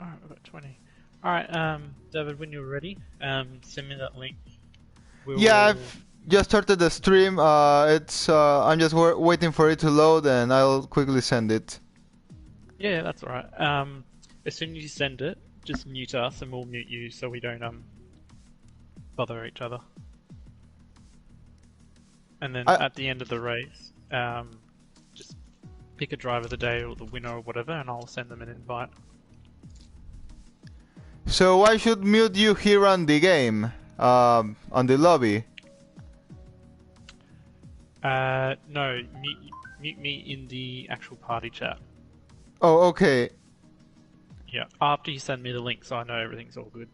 Alright, we've got 20. Alright, David, when you're ready, send me that link. We Yeah, will. I've just started the stream. I'm just waiting for it to load, and I'll quickly send it. Yeah, that's alright. As soon as you send it, just mute us and we'll mute you so we don't bother each other. And then I at the end of the race, just pick a driver of the day or the winner or whatever, and I'll send them an invite. So I should mute you here on the game, on the lobby. No, mute me in the actual party chat. Oh, okay. Yeah, after you send me the link so I know everything's all good.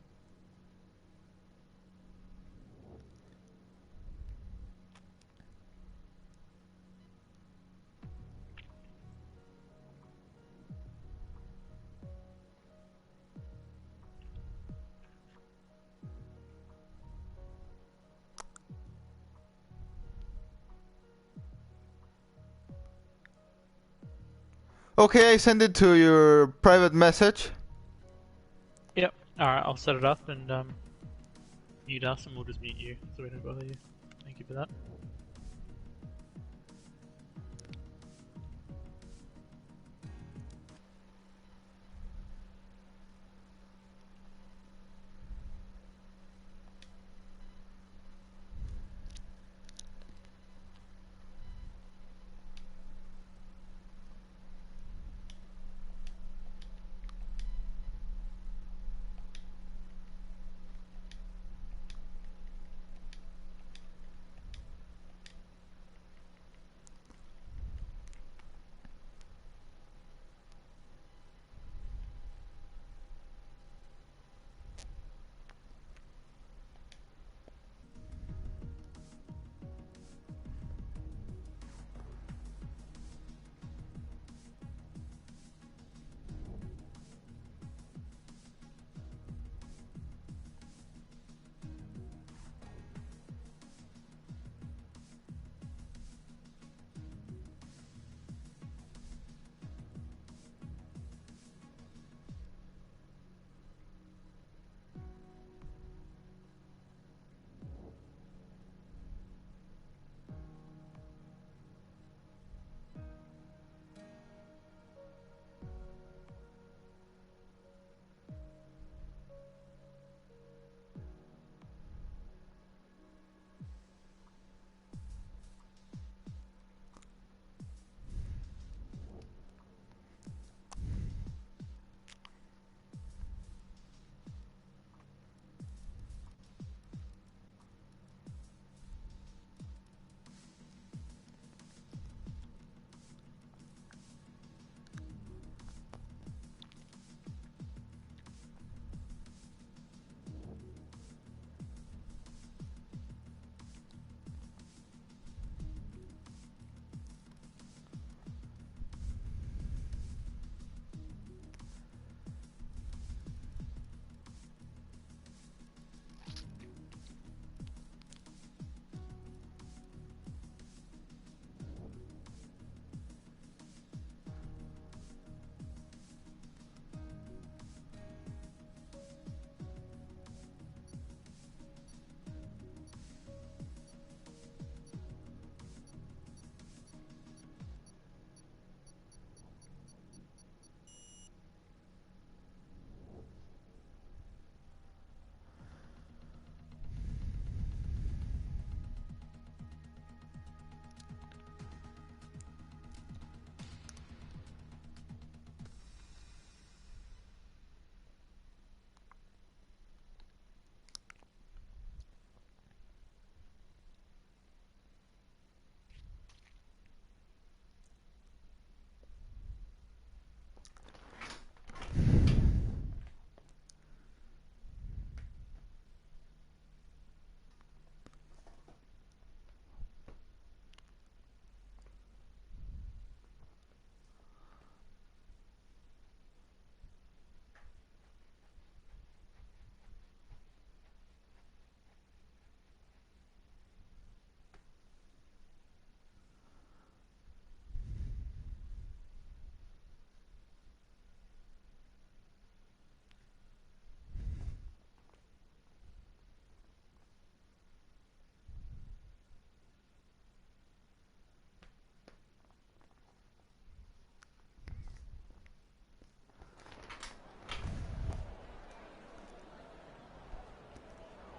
Okay, I send it to your private message. Yep, alright, I'll set it up and mute us and we'll just mute you so we don't bother you. Thank you for that.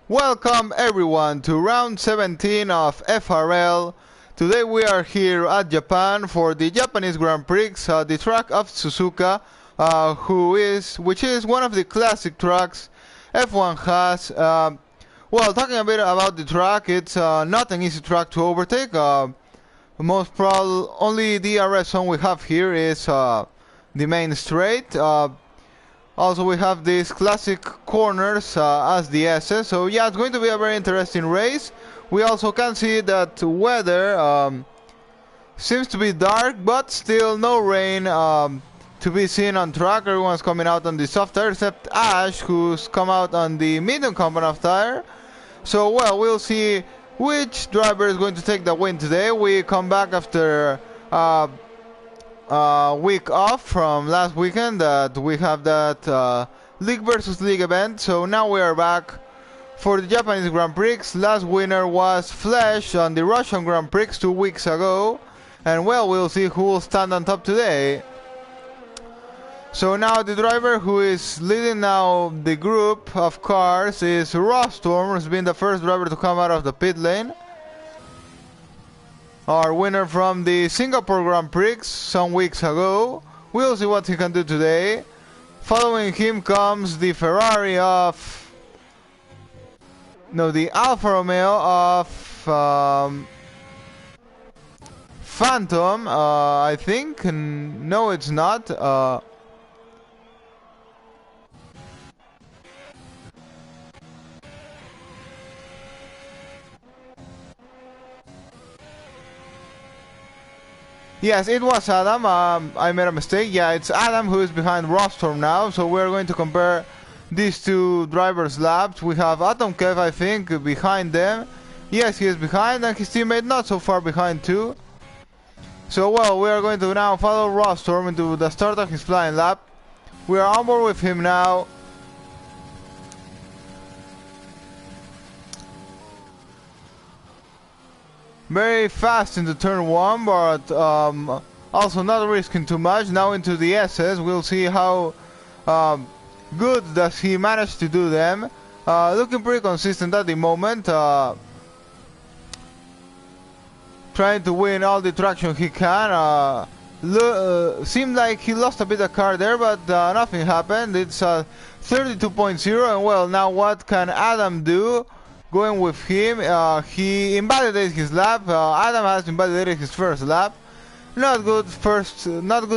Welcome everyone to round 17 of FRL. Today we are here at Japan for the Japanese Grand Prix, the track of Suzuka, which is one of the classic tracks F1 has. Well, talking a bit about the track, it's not an easy track to overtake. Most probably, only DRS zone we have here is the main straight. Also, we have these classic corners as the S's, so yeah, it's going to be a very interesting race. We also can see that weather seems to be dark, but still no rain to be seen on track. Everyone's coming out on the soft tire, except Ash, who's come out on the medium compound of tire. So, well, we'll see which driver is going to take the win today. We come back after week off from last weekend that we have that league versus league event, so now we are back for the Japanese Grand Prix. Last winner was Flash on the Russian Grand Prix 2 weeks ago, and well, we'll see who will stand on top today. So now the driver who is leading now the group of cars is Rostorm, who's been the first driver to come out of the pit lane. Our winner from the Singapore Grand Prix some weeks ago. We'll see what he can do today. Following him comes the Ferrari of... No, the Alfa Romeo of... Phantom, I think. No, it's not. Yes, it was Adam. I made a mistake. Yeah, it's Adam who is behind Rostorm now. So we're going to compare these two drivers' laps. We have Atom Kev, I think, behind them. Yes, he is behind, and his teammate not so far behind too. So, well, we are going to now follow Rostorm into the start of his flying lap. We are on board with him now. Very fast into turn 1, but also not risking too much. Now into the S's, we'll see how good does he manage to do them. Looking pretty consistent at the moment. Trying to win all the traction he can. Seemed like he lost a bit of car there, but nothing happened. It's 32.0, and well, now what can Adam do? Going with him, he invalidated his lap. Adam has invalidated his first lap. Not good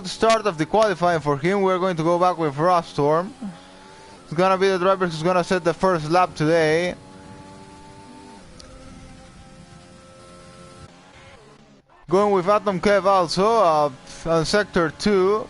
start of the qualifying for him. We're going to go back with Rostorm. It's gonna be the driver who's gonna set the first lap today. Going with Atom Kev also on sector 2.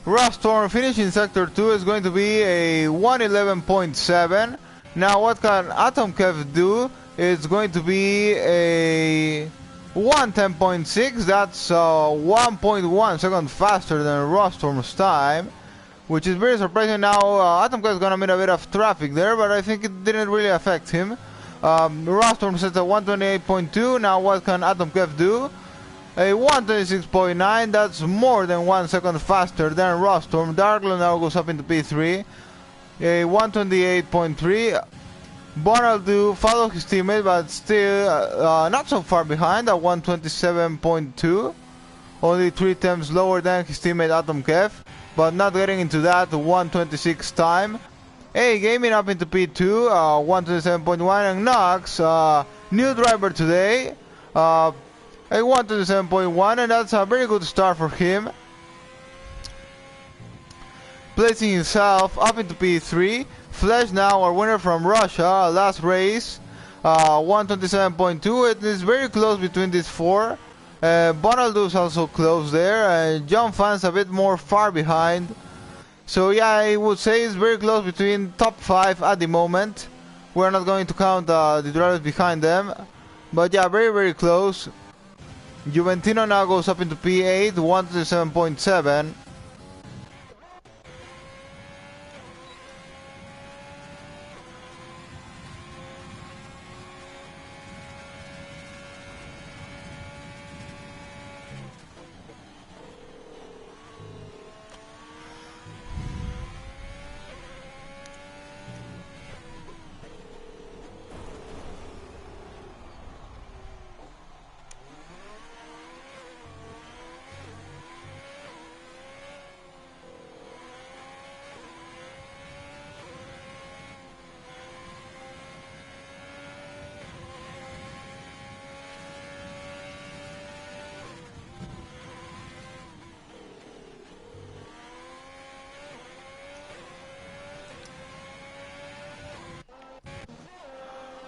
Rostorm finishing sector 2 is going to be a 111.7. Now what can Atom Kev do? It's going to be a 110.6. That's 1.1 second faster than Rostorm's time, which is very surprising. Now Atom Kev is going to meet a bit of traffic there, but I think it didn't really affect him. Rostorm sets a 128.2. Now what can Atom Kev do? A 126.9, that's more than 1 second faster than Rostorm. Darklo now goes up into P3. A 128.3. Bonaldo follows his teammate, but still not so far behind at 127.2. Only 3 times lower than his teammate Atom Kev, but not getting into that 126 time. A Gaming up into P2, 127.1, and Nox, new driver today. A 127.1, and that's a very good start for him. Placing himself up into P3. Flash now our winner from Russia, last race. 127.2, it is very close between these four. Bonaldo is also close there. John Fan's a bit more far behind. So yeah, I would say it's very close between top 5 at the moment. We're not going to count the drivers behind them. But yeah, very, very close. Juventino now goes up into P8, 127.7.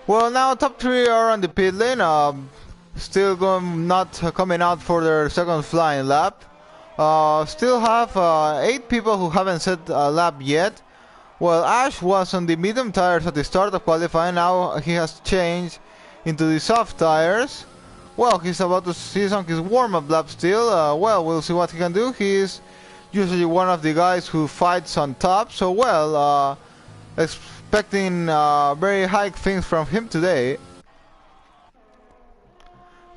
Well, now top 3 are on the pit lane, still not coming out for their second flying lap. Still have 8 people who haven't set a lap yet. Well, Ash was on the medium tires at the start of qualifying, now he has changed into the soft tires. Well, he's on his warm-up lap still. Well, we'll see what he can do. He's usually one of the guys who fights on top, so well, expecting very high things from him today.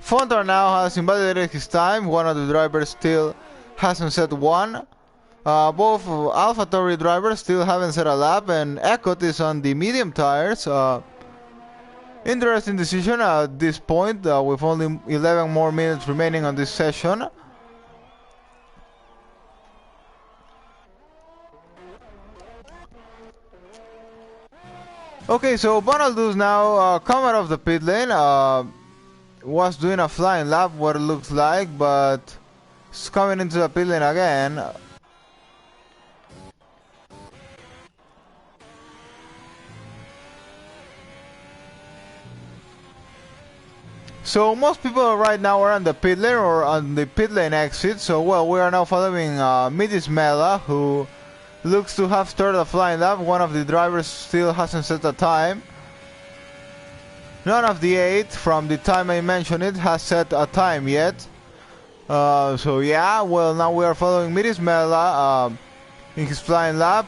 Fontar now has invalidated his time. One of the drivers still hasn't set one. Both AlphaTauri drivers still haven't set a lap, and Ekot is on the medium tires. Interesting decision at this point, with only 11 more minutes remaining on this session. Okay, so Bonaldus now come out of the pit lane. Was doing a flying lap, what it looks like, but it's coming into the pit lane again. So most people right now are on the pit lane or on the pit lane exit. So well, we are now following Midis Mela, who looks to have started a flying lap. One of the drivers still hasn't set a time. None of the 8 from the time I mentioned it has set a time yet. So yeah, well, now we are following Midis Mela in his flying lap.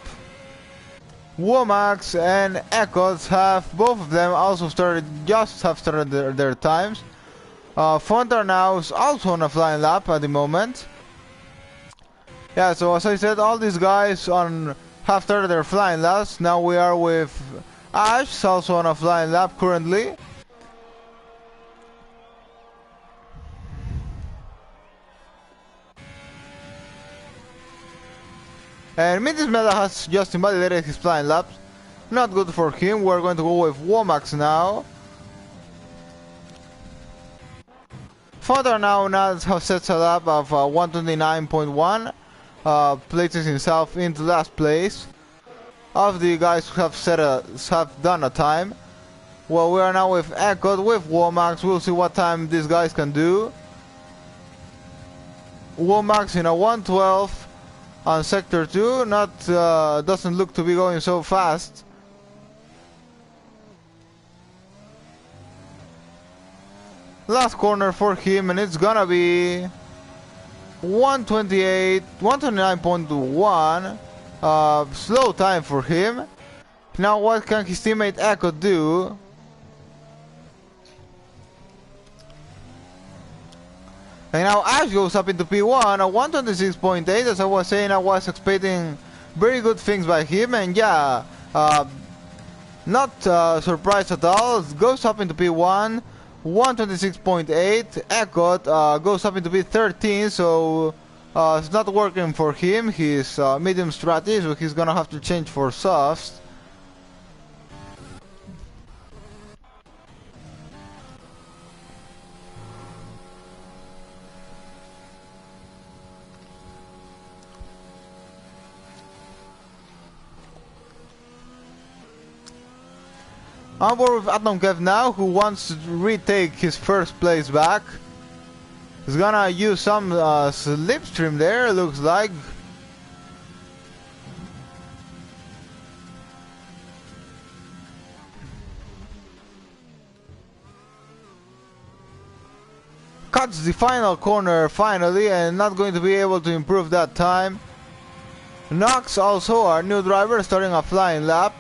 Womax and Ekos have, both of them also started their times. Fontar now is also on a flying lap at the moment. Yeah, so as I said, all these guys have started their flying laps. Now we are with Ash, also on a flying lap currently. And Midis Mela has just invalidated his flying laps. Not good for him. We're going to go with Womax now. Fontar now has set a lap of 129.1. Places himself into last place. Of the guys who have done a time. Well, we are now with Ekot, with Womax. We'll see what time these guys can do. Womax in a 112 on sector 2. Doesn't look to be going so fast. Last corner for him, and it's gonna be 129.1. Slow time for him. Now what can his teammate Echo do? And now Ash goes up into P1 at 126.8. As I was saying, I was expecting very good things by him, and yeah, not surprised at all. Goes up into P1, 126.8. Echo goes up into P13, so it's not working for him. His medium strategy, so he's gonna have to change for softs. On board with Atomkev now, who wants to retake his first place back. He's gonna use some slipstream there, looks like. Cuts the final corner finally, and not going to be able to improve that time. Nox also, our new driver, starting a flying lap.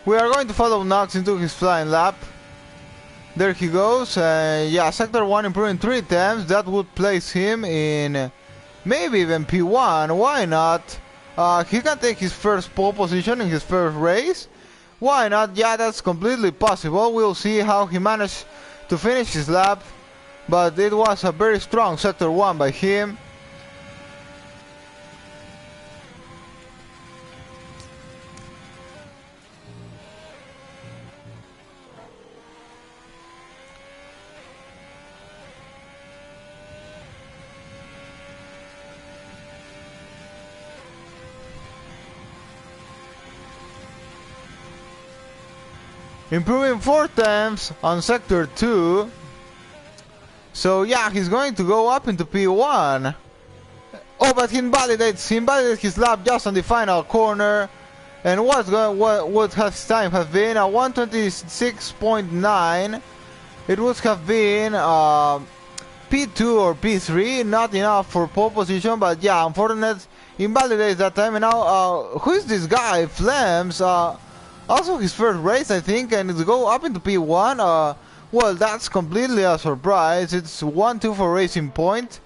We are going to follow Nox into his flying lap. There he goes. Yeah, Sector 1 improving 3 attempts. That would place him in maybe even P1. Why not? He can take his first pole position in his first race. Why not? Yeah, that's completely possible. We'll see how he managed to finish his lap. But it was a very strong Sector 1 by him. improving 4 tenths on sector 2. So yeah, he's going to go up into P1. Oh, but he invalidates his lap just on the final corner. And what his time have been? 126.9. It would have been P2 or P3, not enough for pole position, but yeah, unfortunate, invalidates that time. And now, who is this guy? Flames, also his first race, I think, and to go up into P1, well, that's completely a surprise. It's 1-2 for Racing Point.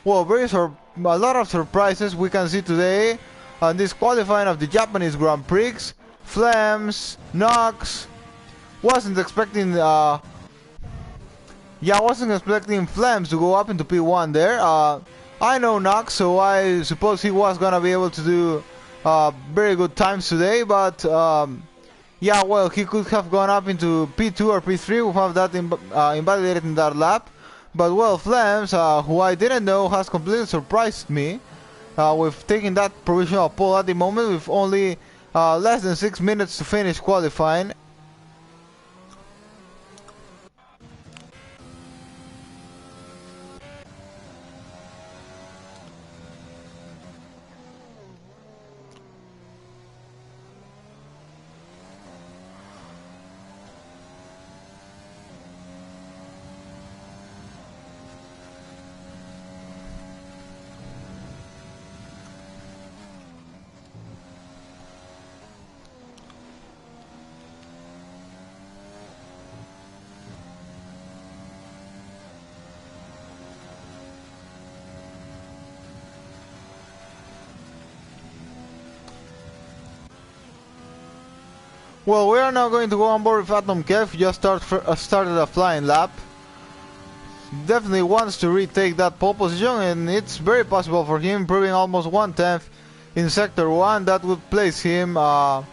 Well, a lot of surprises we can see today on this qualifying of the Japanese Grand Prix. Flames, Knox, wasn't expecting Flames to go up into P1 there. I know Knox, so I suppose he was gonna be able to do very good times today, but yeah, well, he could have gone up into P2 or P3 without that invalidated in that lap. But well, Flames, who I didn't know, has completely surprised me with taking that provisional pole at the moment with only less than 6 minutes to finish qualifying. Well, we are now going to go on board with Atom Kev, just started a flying lap. Definitely wants to retake that pole position, and it's very possible for him, improving almost 1/10 in Sector 1. That would place him back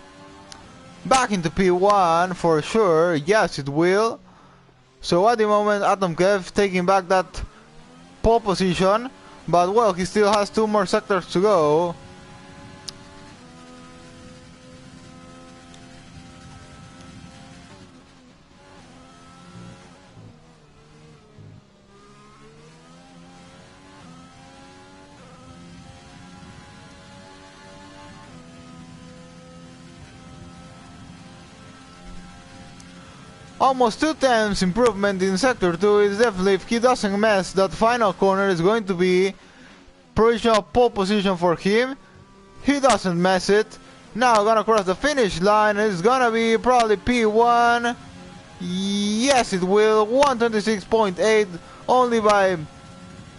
into P1 for sure. Yes, it will. So at the moment, Atom Kev taking back that pole position, but well, he still has 2 more sectors to go. Almost 2 times improvement in Sector 2 is definitely, if he doesn't mess, that final corner is going to be provisional pole position for him. He doesn't mess it. Now gonna cross the finish line, it's gonna be probably P1. Yes, it will. 126.8, only by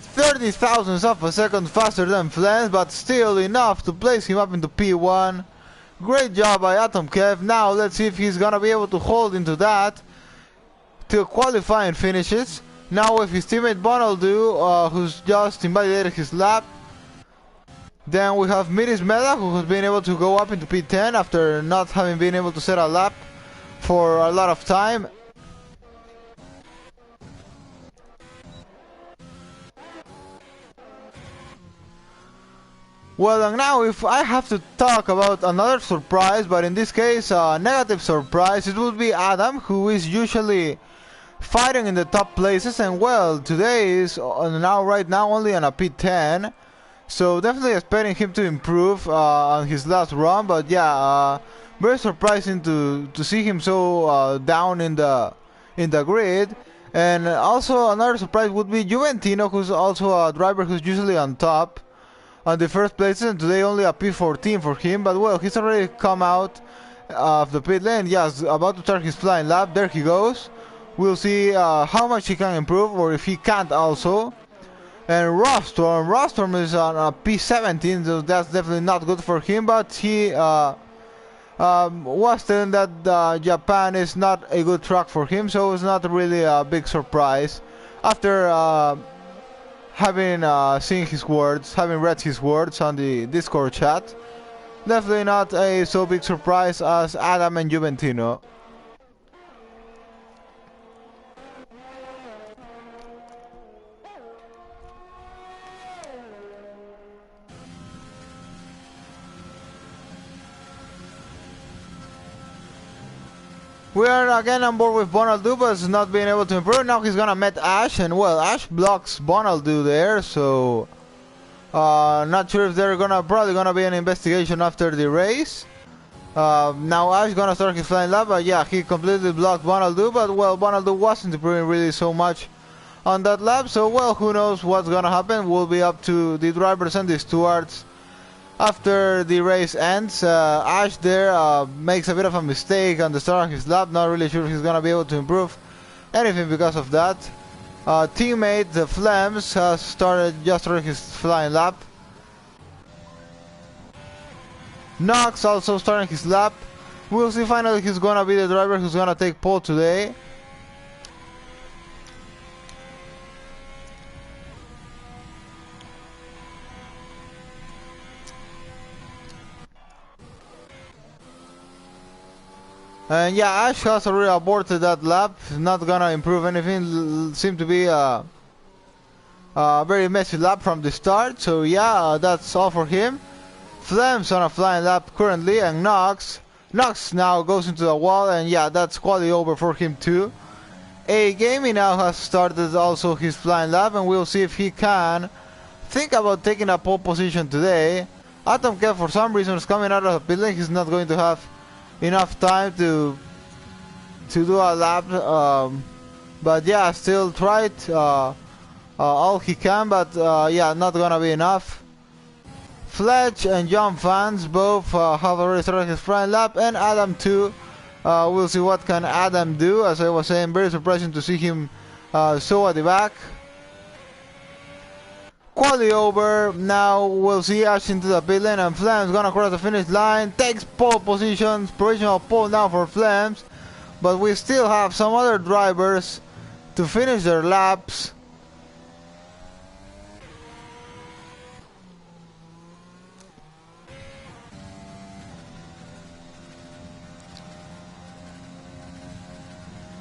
30 thousandths of a second faster than Flens, but still enough to place him up into P1. Great job by Atom Kev. Now let's see if he's gonna be able to hold into that till qualifying finishes. Now with his teammate Bonaldo, who's just invalidated his lap. Then we have Miris Meda, who has been able to go up into P10 after not having been able to set a lap for a lot of time. Well, and now if I have to talk about another surprise, but in this case a negative surprise, it would be Adam, who is usually fighting in the top places, and well, today is right now only on a P10, so definitely expecting him to improve on his last run. But yeah, very surprising to see him so down in the grid. And also another surprise would be Juventino, who's also a driver who's usually on top on the first places, and today only a P14 for him. But well, he's already come out of the pit lane. Yes, about to start his flying lap. There he goes. We'll see how much he can improve, or if he can't also. And Rostorm is on a P17, so that's definitely not good for him. But he was telling that Japan is not a good track for him, so it's not really a big surprise. After having seen his words, having read his words on the Discord chat, definitely not a so big surprise as Adam and Juventino. We are again on board with Bonaldu, but not being able to improve. Now he's gonna meet Ash, and well, Ash blocks Bonaldu there, so not sure if they're probably gonna be an investigation after the race. Now Ash gonna start his flying lap, but yeah, he completely blocked Bonaldu, but well, Bonaldu wasn't improving really so much on that lap, so well, who knows what's gonna happen. Will be up to the drivers and the stewards after the race ends. Ash there makes a bit of a mistake on the start of his lap, not really sure if he's gonna be able to improve anything because of that. Teammate Flames has just started his flying lap. Knox also starting his lap. We'll see finally who's gonna be the driver who's gonna take pole today. And yeah, Ash has already aborted that lap. Not gonna improve anything. Seemed to be a very messy lap from the start. So yeah, that's all for him. Flames on a flying lap currently, and Knox now goes into the wall, and yeah, that's quality over for him too. A Gaming now has started also his flying lap, and we'll see if he can think about taking a pole position today. Atom Kev for some reason is coming out of the building. He's not going to have enough time to do a lap, but yeah, still tried all he can, but yeah, not gonna be enough. Fletch and John Fans both have already started his flying lap, and Adam too. We'll see what can Adam do. As I was saying, very surprising to see him so at the back. Quali over. Now we'll see Ash into the pit lane, and Flames gonna cross the finish line. Takes pole positions. Provisional pole now for Flames, but we still have some other drivers to finish their laps.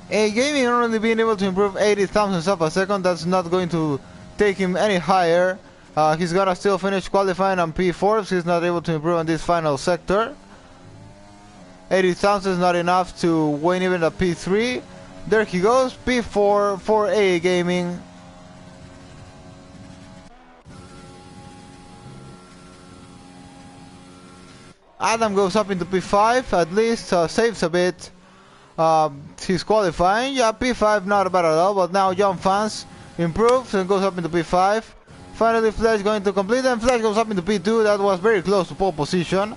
A Gaming only being able to improve 80 thousandths of a second. That's not going to take him any higher. He's gonna still finish qualifying on P4 if he's not able to improve on this final sector. 80 thousandths is not enough to win even a P3. There he goes, P4 for A Gaming. Adam goes up into P5, at least saves a bit. He's qualifying. Yeah, P5 not bad at all, but now John Fans improves and goes up into P5. Finally, Flash going to complete, and Flash goes up into P2. That was very close to pole position.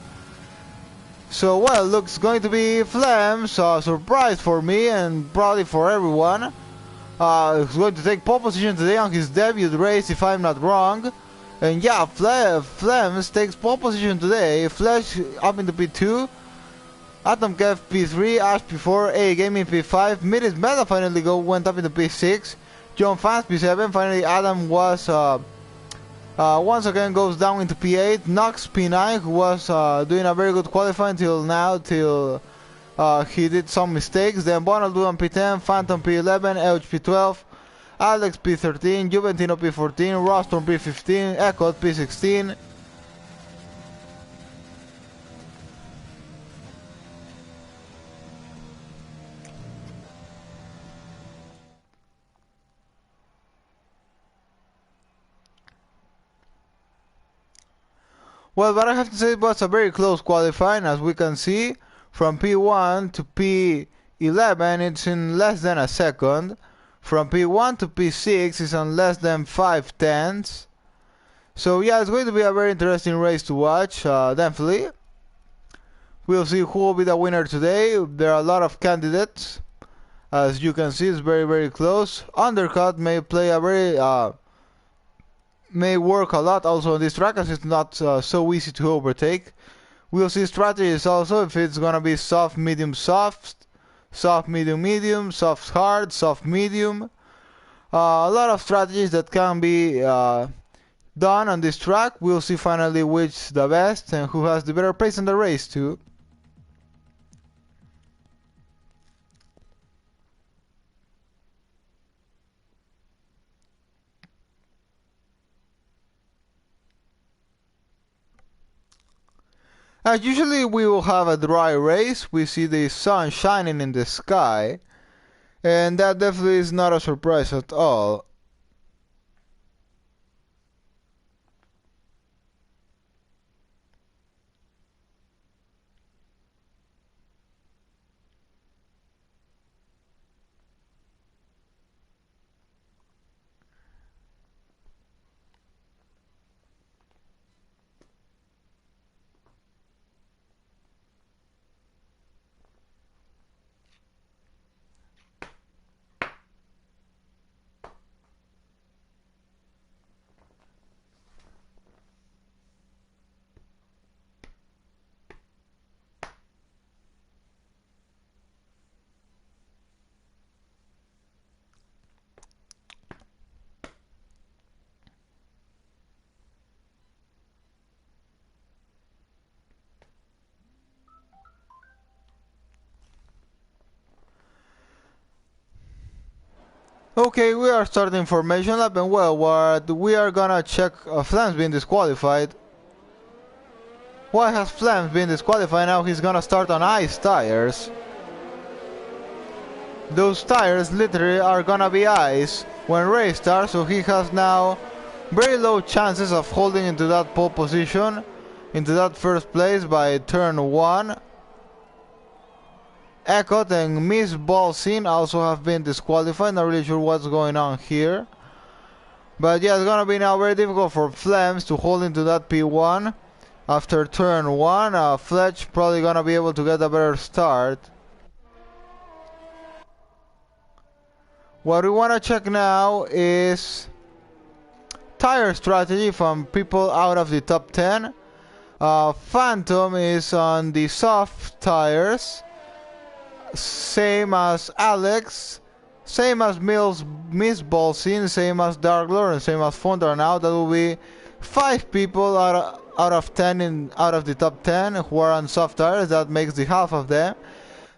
So, well, looks going to be Flames. Surprise for me and probably for everyone. He's going to take pole position today on his debut race, if I'm not wrong. And yeah, Flames takes pole position today. Flash up into P2. Atom Kev P3, Ash P4, A Gaming P5, Midis Meta finally went up into P6, John Fans P7, finally Adam was once again goes down into P8, Knox P9, who was doing a very good qualifying till now, till he did some mistakes, then Bonaldu on P10, Phantom P11, Elch P12, Alex P13, Juventino P14, Rostorm P15, Echo P16. Well, but I have to say it was a very close qualifying, as we can see. From P1 to P11 it's in less than a second. From P1 to P6 is on less than 5 tenths. So yeah, it's going to be a very interesting race to watch, definitely. We'll see who will be the winner today. There are a lot of candidates. As you can see, it's very, very close. Undercut may play a very may work a lot also on this track, as it's not so easy to overtake. We'll see strategies also, if it's gonna be soft, medium, soft, soft, medium, medium, soft, hard, soft, medium. A lot of strategies that can be done on this track. We'll see finally which the best and who has the better pace in the race too. As usually we will have a dry race, we see the sun shining in the sky, and that definitely is not a surprise at all. Okay, we are starting formation lap, and well, what we are gonna check Flames being disqualified. Why has Flames been disqualified? Now he's gonna start on ice tires. Those tires literally are gonna be ice when race starts, so he has now very low chances of holding into that pole position, into that first place by turn 1. Eckott and Miss Balsin also have been disqualified. Not really sure what's going on here. But yeah, it's gonna be now very difficult for Flames to hold into that P1 after turn 1. Fletch probably gonna be able to get a better start. What we wanna check now is tire strategy from people out of the top 10. Phantom is on the soft tires, same as Alex, same as Miss Balsin, same as Dark Lord, and same as Fondar. Now that will be 5 people out of 10 out of the top 10 who are on soft tires. That makes the half of them.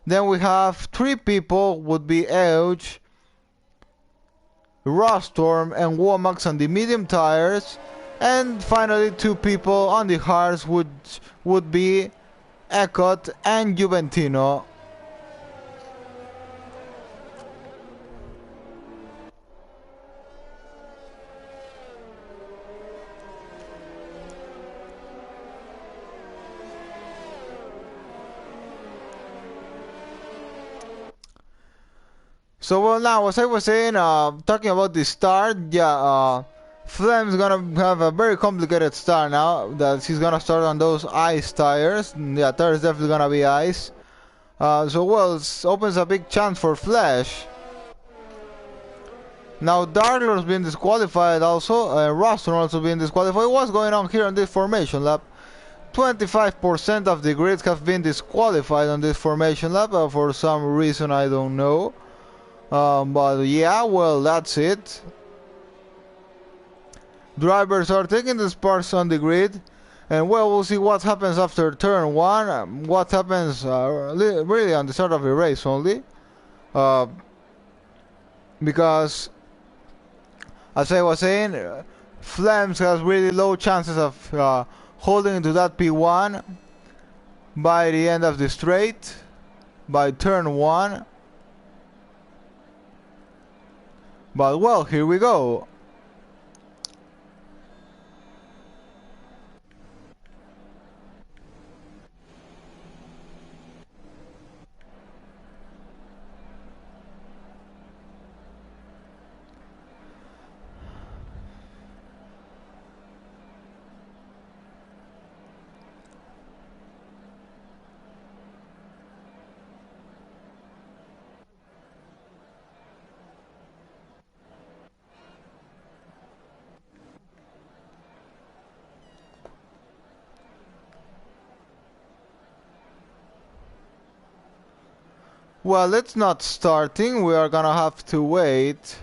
Then we have 3 people would be Edge, Rostorm, and Womax on the medium tires, and finally 2 people on the hards would be Eckott and Juventino. So well, now as I was saying, talking about the start, yeah, Flame's gonna have a very complicated start now that he's gonna start on those ice tires. Yeah, tires definitely gonna be ice. So well, it opens a big chance for Flash. Now Darkler's been disqualified also, Roston also been disqualified. What's going on here on this formation lap? 25% of the grids have been disqualified on this formation lap for some reason I don't know. But yeah, well, that's it. Drivers are taking the sparks on the grid, and well, we'll see what happens after turn 1. What happens really on the start of the race only, because as I was saying, Flames has really low chances of holding into that P1 by the end of the straight, by turn 1. But well, here we go. Well, it's not starting. We are gonna have to wait.